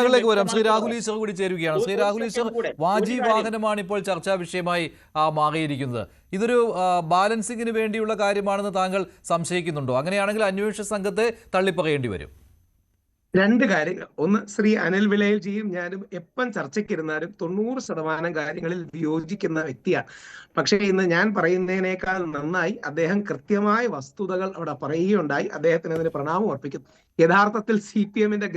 ിലേക്ക് വരാം. ശ്രീ രാഹുൽ ഈശ്വർ കൂടി ചേരുകയാണ്. ശ്രീ രാഹുൽ ഈശ്വർ, വാജി വാഹനമാണ് ഇപ്പോൾ ചർച്ചാ വിഷയമായി മാറിയിരിക്കുന്നത്. ഇതൊരു ബാലൻസിങ്ങിന് വേണ്ടിയുള്ള കാര്യമാണെന്ന് താങ്കൾ സംശയിക്കുന്നുണ്ടോ? അങ്ങനെയാണെങ്കിൽ അന്വേഷണ സംഘത്തെ തള്ളിപ്പറയേണ്ടി വരും. രണ്ട് കാര്യങ്ങൾ. ഒന്ന്, ശ്രീ അനിൽ വിലയിൽജിയും ഞാനും എപ്പം ചർച്ചയ്ക്കിരുന്നാലും 90% കാര്യങ്ങളിൽ വിയോജിക്കുന്ന വ്യക്തിയാണ്. പക്ഷേ ഇന്ന് ഞാൻ പറയുന്നതിനേക്കാൾ നന്നായി അദ്ദേഹം കൃത്യമായ വസ്തുതകൾ അവിടെ പറയുകയുണ്ടായി. അദ്ദേഹത്തിന് അതിന് പ്രണാമം അർപ്പിക്കുന്നു. യഥാർത്ഥത്തിൽ CPM-ന്റെ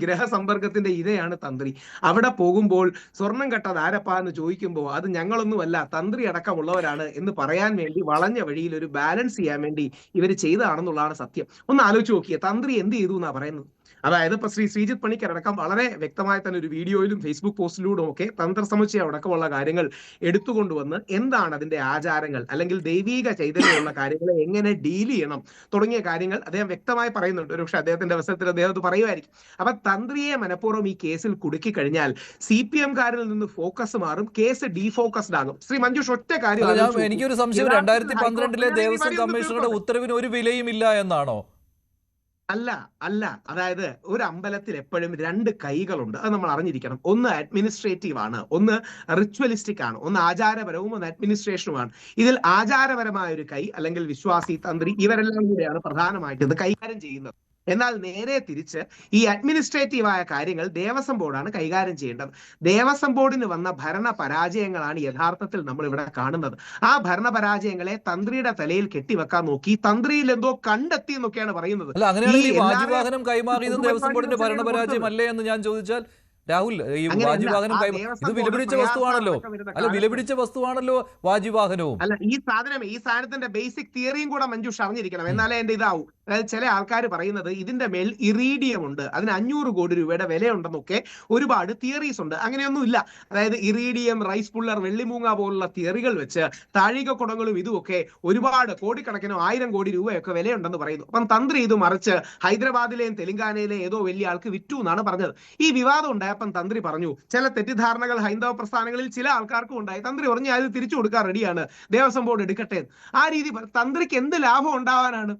ഗ്രഹസമ്പർക്കത്തിന്റെ ഇരയാണ് തന്ത്രി. അവിടെ പോകുമ്പോൾ സ്വർണം കട്ടത് ആരപ്പാ എന്ന് ചോദിക്കുമ്പോൾ അത് ഞങ്ങളൊന്നുമല്ല, തന്ത്രി അടക്കമുള്ളവരാണ് എന്ന് പറയാൻ വേണ്ടി വളഞ്ഞ വഴിയിൽ ഒരു ബാലൻസ് ചെയ്യാൻ വേണ്ടി ഇവർ ചെയ്തതാണെന്നുള്ളതാണ് സത്യം. ഒന്ന് ആലോചിച്ച് നോക്കിയേ, തന്ത്രി എന്ത് ചെയ്തു എന്നാ പറയുന്നത്. അതായത് ഇപ്പൊ ശ്രീ ശ്രീജിത്ത് പണിക്കർ അടക്കം വളരെ വ്യക്തമായി തന്നെ ഒരു വീഡിയോയിലും ഫേസ്ബുക്ക് പോസ്റ്റിലൂടെ ഒക്കെ തന്ത്രസമുച്ചയം അടക്കമുള്ള കാര്യങ്ങൾ എടുത്തുകൊണ്ടുവന്ന് എന്താണ് അതിന്റെ ആചാരങ്ങൾ അല്ലെങ്കിൽ ദൈവീക ചൈതന്യമുള്ള കാര്യങ്ങളെ എങ്ങനെ ഡീൽ ചെയ്യണം തുടങ്ങിയ കാര്യങ്ങൾ അദ്ദേഹം വ്യക്തമായി പറയുന്നുണ്ട്. ഒരു പക്ഷെ അദ്ദേഹത്തിന്റെ അവസരത്തിൽ അദ്ദേഹം അത് പറയുമായിരിക്കും. അപ്പൊ തന്ത്രിയെ മനഃപൂർവ്വം ഈ കേസിൽ കുടുക്കി കഴിഞ്ഞാൽ CPM-കാരിൽ നിന്ന് ഫോക്കസ് മാറും, കേസ് ഡീഫോക്കസ്ഡ് ആകും. ശ്രീ മഞ്ജുഷ്, ഒറ്റ കാര്യം എനിക്കൊരു സംശയം, 2012 ദേവസ്വം കമ്മീഷണറുടെ ഉത്തരവിന് ഒരു വിലയും ഇല്ല എന്നാണോ? അല്ല, അതായത് ഒരു അമ്പലത്തിൽ എപ്പോഴും രണ്ട് കൈകളുണ്ട്, അത് നമ്മൾ അറിഞ്ഞിരിക്കണം. ഒന്ന് അഡ്മിനിസ്ട്രേറ്റീവ് ആണ്, ഒന്ന് റിച്വലിസ്റ്റിക് ആണ്. ഒന്ന് ആചാരപരവും ഒന്ന് അഡ്മിനിസ്ട്രേഷനുമാണ്. ഇതിൽ ആചാരപരമായ ഒരു കൈ അല്ലെങ്കിൽ വിശ്വാസി, തന്ത്രി, ഇവരെല്ലാം കൂടെയാണ് പ്രധാനമായിട്ട് ഇത് കൈകാര്യം ചെയ്യുന്നത്. എന്നാൽ നേരെ തിരിച്ച് ഈ അഡ്മിനിസ്ട്രേറ്റീവായ കാര്യങ്ങൾ ദേവസ്വം ബോർഡാണ് കൈകാര്യം ചെയ്യേണ്ടത്. ദേവസ്വം ബോർഡിന് വന്ന ഭരണ പരാജയങ്ങളാണ് യഥാർത്ഥത്തിൽ നമ്മൾ ഇവിടെ കാണുന്നത്. ആ ഭരണ പരാജയങ്ങളെ തന്ത്രിയുടെ തലയിൽ കെട്ടിവെക്കാൻ നോക്കി, തന്ത്രിയിൽ എന്തോ കണ്ടെത്തി എന്നൊക്കെയാണ് പറയുന്നത്. വാജിവാഹനം കൈമാറിയത് ദേവസ്വം ബോർഡിന്റെ ഭരണപരാജയമല്ലേ എന്ന് ഞാൻ ചോദിച്ചാൽ, രാഹുൽ, ഈ വാജിവാഹനം ഇത് വിലപിടിച്ച വസ്തുവാണല്ലോ. വിലപിടിച്ച വസ്തുവാണല്ലോ വാജിവാഹനവും. അല്ല, ഈ സാധനത്തിന്റെ ബേസിക് തിയറിയും കൂടെ മഞ്ജുഷ് അറിഞ്ഞിരിക്കണം, എന്നാലേ എന്റെ ഇതാവും. അതായത് ചില ആൾക്കാർ പറയുന്നത് ഇതിന്റെ മേൽ ഇറീഡിയം ഉണ്ട്, അതിന് 500 കോടി രൂപയുടെ വിലയുണ്ടെന്നൊക്കെ ഒരുപാട് തിയറീസ് ഉണ്ട്. അങ്ങനെയൊന്നും ഇല്ല. അതായത് ഇറീഡിയം, റൈസ് പുള്ളർ, വെള്ളിമൂങ്ങ പോലുള്ള തിയറികൾ വെച്ച് താഴിക കുടങ്ങളും ഇതുമൊക്കെ ഒരുപാട് കോടിക്കണക്കിനോ 1000 കോടി രൂപയൊക്കെ വിലയുണ്ടെന്ന് പറയുന്നു. അപ്പം തന്ത്രി ഇത് മറിച്ച് ഹൈദരാബാദിലെയും തെലങ്കാനയിലെയും ഏതോ വലിയ ആൾക്ക് വിറ്റു എന്നാണ് പറഞ്ഞത്. ഈ വിവാദം ഉണ്ടായപ്പോൾ തന്ത്രി പറഞ്ഞു ചില തെറ്റിദ്ധാരണകൾ ഹൈന്ദവ പ്രസ്ഥാനങ്ങളിൽ ചില ആൾക്കാർക്കും ഉണ്ടായി. തന്ത്രി പറഞ്ഞു അത് തിരിച്ചു കൊടുക്കാൻ റെഡിയാണ്, ദേവസ്വം ബോർഡ് എടുക്കട്ടെ. ആ രീതി തന്ത്രിക്ക് എന്ത് ലാഭം ഉണ്ടാവാനാണ്?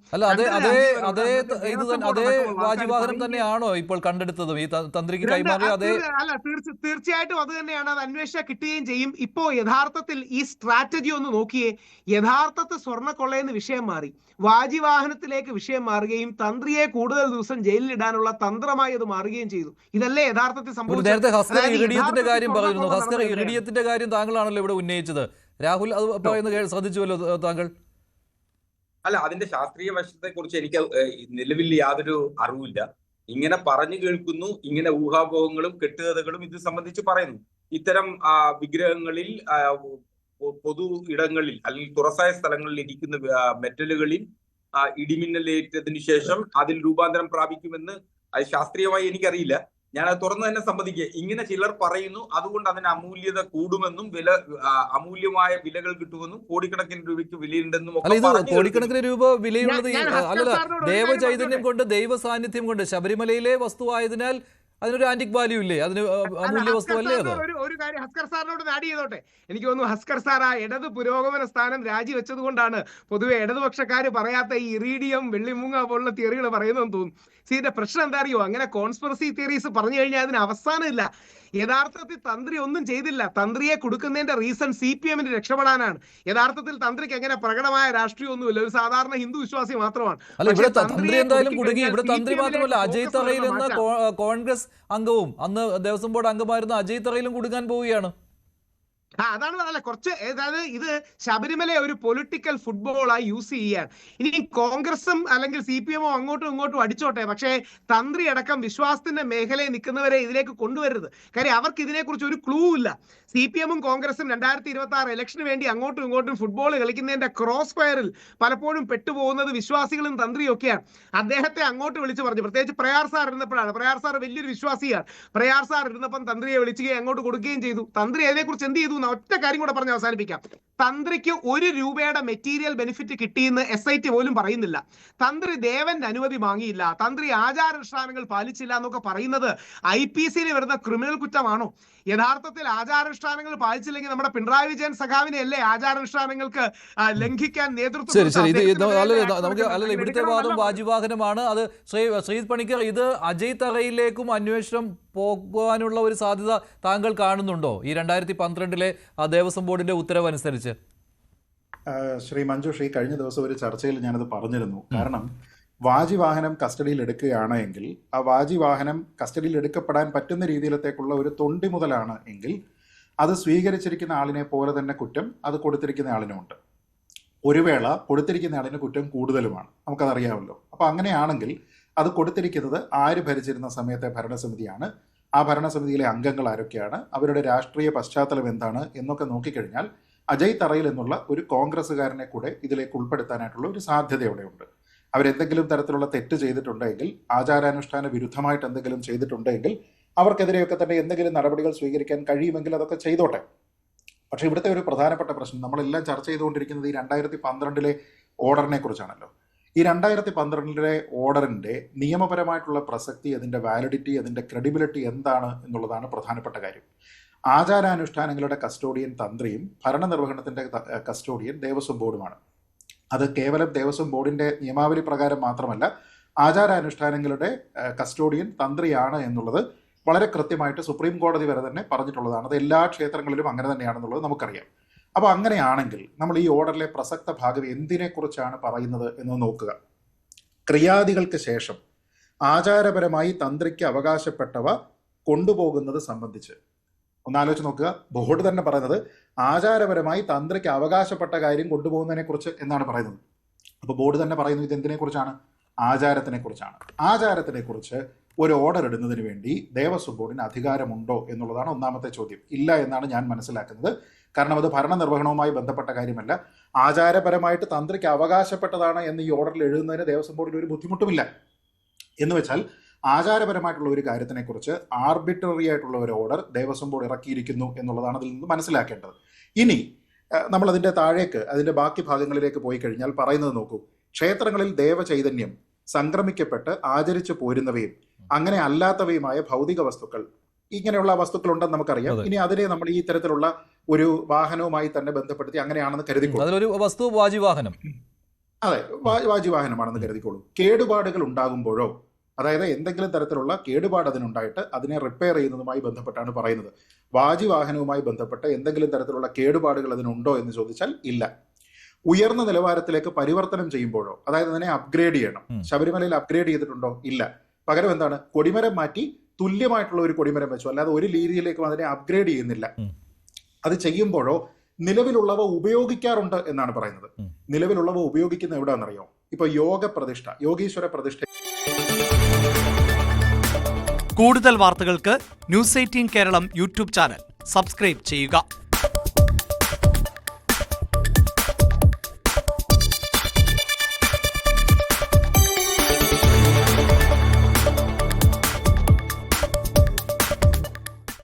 അതേ വാജിവാഹനം തന്നെയാണോ ഇപ്പോൾ കണ്ടെടുത്തത് ഈ തന്ത്രിക്ക് കൈമാറിയ? അല്ല, തീർച്ചയായിട്ടും അത് തന്നെയാണ്. അത് അന്വേഷിച്ചാൽ കിട്ടുകയും ചെയ്യും. ഇപ്പോ യഥാർത്ഥത്തിൽ ഈ സ്ട്രാറ്റജി ഒന്ന് നോക്കിയേ. യഥാർത്ഥത്തിൽ സ്വർണ്ണക്കൊള്ളയെന്ന് വിഷയം മാറി, വാജിവാഹനത്തിലേക്ക് വിഷയം മാറുകയും തന്ത്രിയെ കൂടുതൽ ദിവസം ജയിലിൽ ഇടാനുള്ള തന്ത്രമായി അത് മാറുകയും ചെയ്തു. ഇതല്ലേ യഥാർത്ഥത്തിൽ സംഭവിച്ചത്. നേരത്തെ ഹസ്കർ ഇറിഡിയത്തിന്റെ കാര്യം പറഞ്ഞിരുന്നു. ഹസ്കർ ഇറിഡിയത്തിന്റെ കാര്യം താങ്കളാണല്ലോ ഇവിടെ ഉന്നയിച്ചത്. രാഹുൽ, അത് പറയുന്നത് ശ്രദ്ധിച്ചുവല്ലോ താങ്കൾ? അല്ല, അതിന്റെ ശാസ്ത്രീയ വശത്തെ കുറിച്ച് എനിക്ക് നിലവിൽ യാതൊരു അറിവില്ല. ഇങ്ങനെ പറഞ്ഞു കേൾക്കുന്നു, ഇങ്ങനെ ഊഹാപോഹങ്ങളും കെട്ടുകഥകളും ഇത് സംബന്ധിച്ച് പറയുന്നു. ഇത്തരം വിഗ്രഹങ്ങളിൽ പൊതു ഇടങ്ങളിൽ അല്ലെങ്കിൽ തുറസായ സ്ഥലങ്ങളിൽ ഇരിക്കുന്ന മെറ്റലുകളിൽ ഇടിമിന്നലേറ്റതിനു ശേഷം അതിൽ രൂപാന്തരം പ്രാപിക്കുമെന്ന് അത് ശാസ്ത്രീയമായി എനിക്കറിയില്ല. ഞാനത് തുറന്നു തന്നെ സമ്മതിക്കുക. ഇങ്ങനെ ചിലർ പറയുന്നു, അതുകൊണ്ട് അതിന് അമൂല്യത കൂടുമെന്നും അമൂല്യമായ വിലകൾ കിട്ടുമെന്നും കോടിക്കണക്കിന് രൂപയ്ക്ക് വിലയുണ്ടെന്നും. കോടിക്കണക്കിന് രൂപ വിലയുള്ളത് അല്ലല്ല, ദേവചൈതന്യം കൊണ്ട്, ദൈവ സാന്നിധ്യം കൊണ്ട്, ശബരിമലയിലെ വസ്തുവായതിനാൽ അതിനൊരു ആന്റിക് വാല്യൂ ഇല്ലേ? അതിന് അമൂല്യ വസ്തു അല്ലേ അത്? ഒരു കാര്യം ഹസ്കർ സാറിനോട് ആഡ് ചെയ്തോട്ടെ. എനിക്ക് തോന്നുന്നു ഹസ്കർ സാർ ആ ഇടത് പുരോഗമന സ്ഥാനം രാജിവെച്ചത് കൊണ്ടാണ് പൊതുവെ ഇടതുപക്ഷക്കാര് പറയാത്ത ഈ ഇറീഡിയം, വെള്ളിമൂങ്ങ പോലുള്ള തിയറികൾ പറയുന്നതെന്ന് തോന്നുന്നു. ഇതിന്റെ പ്രശ്നം എന്താ അറിയോ? അങ്ങനെ കോൺസ്പിറസി തിയറീസ് പറഞ്ഞു കഴിഞ്ഞാൽ അതിന് അവസാനമില്ല. യഥാർത്ഥത്തിൽ തന്ത്രി ഒന്നും ചെയ്തില്ല. തന്ത്രിയെ കൊടുക്കുന്നതിന്റെ റീസൺ CPM-ന് രക്ഷപ്പെടാനാണ്. യഥാർത്ഥത്തിൽ തന്ത്രിക്ക് എങ്ങനെ പ്രകടമായ രാഷ്ട്രീയമൊന്നുമില്ല, ഒരു സാധാരണ ഹിന്ദു വിശ്വാസി മാത്രമാണ്. ഇവിടെ തന്ത്രി എന്തായാലും കുടുങ്ങി. ഇവിടെ തന്ത്രി മാത്രമല്ല, അജയ് തറയിൽ എന്ന കോൺഗ്രസ് അംഗവും അന്ന് ദേവസ്വം ബോർഡ് അംഗമായിരുന്ന അജയ് തറയിലും കുടുങ്ങാൻ പോവുകയാണ്. അതാണ് പറഞ്ഞത്. കുറച്ച് അതായത് ഇത് ശബരിമല ഒരു പൊളിറ്റിക്കൽ ഫുട്ബോളായി യൂസ് ചെയ്യാൻ. ഇനി കോൺഗ്രസും അല്ലെങ്കിൽ CPM-ഓ അങ്ങോട്ടും ഇങ്ങോട്ടും അടിച്ചോട്ടെ, പക്ഷേ തന്ത്രി അടക്കം വിശ്വാസത്തിന്റെ മേഖലയിൽ നിൽക്കുന്നവരെ ഇതിലേക്ക് കൊണ്ടുവരരുത്. കാര്യം അവർക്ക് ഇതിനെക്കുറിച്ച് ഒരു ക്ലൂ ഇല്ല. CPM-ഉം കോൺഗ്രസും 2026 ഇലക്ഷന് വേണ്ടി അങ്ങോട്ടും ഇങ്ങോട്ടും ഫുട്ബോൾ കളിക്കുന്നതിന്റെ ക്രോസ് ഫയറിൽ പലപ്പോഴും പെട്ടുപോകുന്നത് വിശ്വാസികളും തന്ത്രിയും ഒക്കെയാണ്. അദ്ദേഹത്തെ അങ്ങോട്ട് വിളിച്ചു പറഞ്ഞു, പ്രത്യേകിച്ച് പ്രയാർ സാർ ഇരുന്നപ്പോഴാണ്. പ്രയാർ സാർ വലിയൊരു വിശ്വാസിയാണ്. പ്രയാർ സാർ ഇരുന്നപ്പം തന്ത്രിയെ വിളിക്കുകയും അങ്ങോട്ട് കൊടുക്കുകയും ചെയ്തു. തന്ത്രി അതിനെക്കുറിച്ച് എന്ത് ചെയ്തു എന്ന ഒറ്റ കാര്യം കൂടെ പറഞ്ഞ് അവസാനിപ്പിക്കാം. തന്ത്രിക്ക് 1 രൂപയുടെ മെറ്റീരിയൽ ബെനിഫിറ്റ് കിട്ടിയെന്ന് SIT പോലും പറയുന്നില്ല. തന്ത്രി ദേവന്റെ അനുമതി വാങ്ങിയില്ല, തന്ത്രി ആചാരാനുഷ്ഠാനങ്ങൾ പാലിച്ചില്ല എന്നൊക്കെ പറയുന്നത് IPCയിൽ വരുന്ന ക്രിമിനൽ കുറ്റമാണോ? യഥാർത്ഥത്തിൽ ആചാരാനുഷ്ഠാനങ്ങൾ പാലിച്ചില്ലെങ്കിൽ നമ്മുടെ പിണറായി വിജയൻ സഖാവിനെ അല്ലേ ആചാരാനുഷ്ഠാനങ്ങൾക്ക് ലംഘിക്കാൻ നേതൃത്വം? ഇവിടുത്തെ വാദം വാജിവാഹനമാണ്. അത് ശ്രീജിത്ത് പണിക്കർ, ഇത് അജയ് തറയിലേക്കും അന്വേഷണം പോകാനുള്ള ഒരു സാധ്യത താങ്കൾ കാണുന്നുണ്ടോ ഈ 2012 ദേവസ്വം ബോർഡിന്റെ ഉത്തരവനുസരിച്ച്? ശ്രീ മഞ്ജുഷ്, ഈ കഴിഞ്ഞ ദിവസം ഒരു ചർച്ചയിൽ ഞാനത് പറഞ്ഞിരുന്നു. കാരണം വാജിവാഹനം കസ്റ്റഡിയിൽ എടുക്കുകയാണ് എങ്കിൽ ആ വാജിവാഹനം കസ്റ്റഡിയിൽ എടുക്കപ്പെടാൻ പറ്റുന്ന രീതിയിലത്തേക്കുള്ള ഒരു തൊണ്ടി മുതലാണ് എങ്കിൽ അത് സ്വീകരിച്ചിരിക്കുന്ന ആളിനെ പോലെ തന്നെ കുറ്റം അത് കൊടുത്തിരിക്കുന്ന ആളിനുമുണ്ട്. ഒരു വേള കൊടുത്തിരിക്കുന്ന ആളിന് കുറ്റം കൂടുതലുമാണ്, നമുക്കതറിയാമല്ലോ. അപ്പോൾ അങ്ങനെയാണെങ്കിൽ അത് കൊടുത്തിരിക്കുന്നത് ആര് ഭരിച്ചിരുന്ന സമയത്തെ ഭരണസമിതിയാണ്, ആ ഭരണസമിതിയിലെ അംഗങ്ങൾ ആരൊക്കെയാണ്, അവരുടെ രാഷ്ട്രീയ പശ്ചാത്തലം എന്താണ് എന്നൊക്കെ നോക്കിക്കഴിഞ്ഞാൽ അജയ് തറയിൽ എന്നുള്ള ഒരു കോൺഗ്രസ്സുകാരനെ കൂടെ ഇതിലേക്ക് ഉൾപ്പെടുത്താനായിട്ടുള്ള ഒരു സാധ്യത അവിടെയുണ്ട്. അവരെന്തെങ്കിലും തരത്തിലുള്ള തെറ്റ് ചെയ്തിട്ടുണ്ടെങ്കിൽ, ആചാരാനുഷ്ഠാന വിരുദ്ധമായിട്ട് എന്തെങ്കിലും ചെയ്തിട്ടുണ്ടെങ്കിൽ അവർക്കെതിരെയൊക്കെ തന്നെ എന്തെങ്കിലും നടപടികൾ സ്വീകരിക്കാൻ കഴിയുമെങ്കിൽ അതൊക്കെ ചെയ്തോട്ടെ. പക്ഷേ ഇവിടുത്തെ ഒരു പ്രധാനപ്പെട്ട പ്രശ്നം, നമ്മളെല്ലാം ചർച്ച ചെയ്തുകൊണ്ടിരിക്കുന്നത് ഈ 2012 ഓർഡറിനെ കുറിച്ചാണല്ലോ. ഈ 2012 ഓർഡറിന്റെ നിയമപരമായിട്ടുള്ള പ്രസക്തി, അതിന്റെ വാലിഡിറ്റി, അതിന്റെ ക്രെഡിബിലിറ്റി എന്താണ് എന്നുള്ളതാണ് പ്രധാനപ്പെട്ട കാര്യം. ആചാരാനുഷ്ഠാനങ്ങളുടെ കസ്റ്റോഡിയൻ തന്ത്രിയും ഭരണനിർവഹണത്തിന്റെ കസ്റ്റോഡിയൻ ദേവസ്വം ബോർഡുമാണ്. അത് കേവലം ദേവസ്വം ബോർഡിന്റെ നിയമാവലി പ്രകാരം മാത്രമല്ല, ആചാരാനുഷ്ഠാനങ്ങളുടെ കസ്റ്റോഡിയൻ തന്ത്രിയാണ് എന്നുള്ളത് വളരെ കൃത്യമായിട്ട് സുപ്രീം കോടതി വരെ തന്നെ പറഞ്ഞിട്ടുള്ളതാണ്. അത് എല്ലാ ക്ഷേത്രങ്ങളിലും അങ്ങനെ തന്നെയാണെന്നുള്ളത് നമുക്കറിയാം. അപ്പോൾ അങ്ങനെയാണെങ്കിൽ നമ്മൾ ഈ ഓർഡറിലെ പ്രസക്ത ഭാഗം എന്തിനെക്കുറിച്ചാണ് പറയുന്നത് എന്ന് നോക്കുക. ക്രിയാദികൾക്ക് ശേഷം ആചാരപരമായി തന്ത്രിക്ക് അവകാശപ്പെട്ടവ കൊണ്ടുപോകുന്നത് സംബന്ധിച്ച് ഒന്നാലോചിച്ച് നോക്കുക. ബോർഡ് തന്നെ പറയുന്നത് ആചാരപരമായി തന്ത്രിക്ക് അവകാശപ്പെട്ട കാര്യം കൊണ്ടുപോകുന്നതിനെ കുറിച്ച് എന്നാണ് പറയുന്നത്. അപ്പോൾ ബോർഡ് തന്നെ പറയുന്നു ഇത് എന്തിനെ കുറിച്ചാണ്? ആചാരത്തിനെ കുറിച്ചാണ്. ആചാരത്തിനെ കുറിച്ച് ഒരു ഓർഡർ ഇടുന്നതിന് വേണ്ടി ദേവസ്വം ബോർഡിന് അധികാരമുണ്ടോ എന്നുള്ളതാണ് ഒന്നാമത്തെ ചോദ്യം. ഇല്ല എന്നാണ് ഞാൻ മനസ്സിലാക്കുന്നത്. കാരണം അത് ഭരണനിർവഹണവുമായി ബന്ധപ്പെട്ട കാര്യമല്ല, ആചാരപരമായിട്ട് തന്ത്രിക്ക് അവകാശപ്പെട്ടതാണ് എന്ന് ഈ ഓർഡറിൽ എഴുതുന്നതിന് ദേവസ്വം ബോർഡിന് ഒരു ബുദ്ധിമുട്ടുമില്ല. എന്ന് വെച്ചാൽ ആചാരപരമായിട്ടുള്ള ഒരു കാര്യത്തിനെക്കുറിച്ച് ആർബിട്രറി ആയിട്ടുള്ള ഒരു ഓർഡർ ദേവസ്വം ബോർഡ് ഇറക്കിയിരിക്കുന്നു എന്നുള്ളതാണ് അതിൽ നിന്ന് മനസ്സിലാക്കേണ്ടത്. ഇനി നമ്മൾ അതിൻ്റെ താഴേക്ക്, അതിൻ്റെ ബാക്കി ഭാഗങ്ങളിലേക്ക് പോയി കഴിഞ്ഞാൽ പറയുന്നത് നോക്കൂ. ക്ഷേത്രങ്ങളിൽ ദേവചൈതന്യം സംക്രമിക്കപ്പെട്ട് ആചരിച്ചു പോരുന്നവയും അങ്ങനെ അല്ലാത്തവയുമായ ഭൗതിക വസ്തുക്കൾ, ഇങ്ങനെയുള്ള വസ്തുക്കൾ ഉണ്ടെന്ന് നമുക്കറിയാം. ഇനി അതിനെ നമ്മൾ ഈ തരത്തിലുള്ള ഒരു വാഹനവുമായി തന്നെ ബന്ധപ്പെടുത്തി അങ്ങനെയാണെന്ന് കരുതിക്കോളൂ. അതിലൊരു വസ്തു വാജിവാഹനം. അതെ, വാജിവാഹനമാണെന്ന് കരുതിക്കോളൂ. കേടുപാടുകൾ ഉണ്ടാകുമ്പോഴോ, അതായത് എന്തെങ്കിലും തരത്തിലുള്ള കേടുപാട് അതിനുണ്ടായിട്ട് അതിനെ റിപ്പയർ ചെയ്യുന്നതുമായി ബന്ധപ്പെട്ടാണ് പറയുന്നത്. വാജിവാഹനവുമായി ബന്ധപ്പെട്ട് എന്തെങ്കിലും തരത്തിലുള്ള കേടുപാടുകൾ അതിനുണ്ടോ എന്ന് ചോദിച്ചാൽ ഇല്ല. ഉയർന്ന നിലവാരത്തിലേക്ക് പരിവർത്തനം ചെയ്യുമ്പോഴോ, അതായത് അതിനെ അപ്ഗ്രേഡ് ചെയ്യണം. ശബരിമലയിൽ അപ്ഗ്രേഡ് ചെയ്തിട്ടുണ്ടോ? ഇല്ല. പകരം എന്താണ്? കൊടിമരം മാറ്റി തുല്യമായിട്ടുള്ള ഒരു കൊടിമരം വെച്ചു, അല്ലാതെ ഒരു രീതിയിലേക്കും അതിനെ അപ്ഗ്രേഡ് ചെയ്യുന്നില്ല. അത് ചെയ്യുമ്പോഴോ നിലവിലുള്ളവ ഉപയോഗിക്കാറുണ്ട് എന്നാണ് പറയുന്നത്. നിലവിലുള്ളവ ഉപയോഗിക്കുന്ന എവിടെയാണെന്നറിയോ? ഇപ്പൊ യോഗ പ്രതിഷ്ഠ, യോഗീശ്വര പ്രതിഷ്ഠ. കൂടുതൽ വാർത്തകൾക്ക് News 18 Keralam YouTube channel subscribe ചെയ്യുക.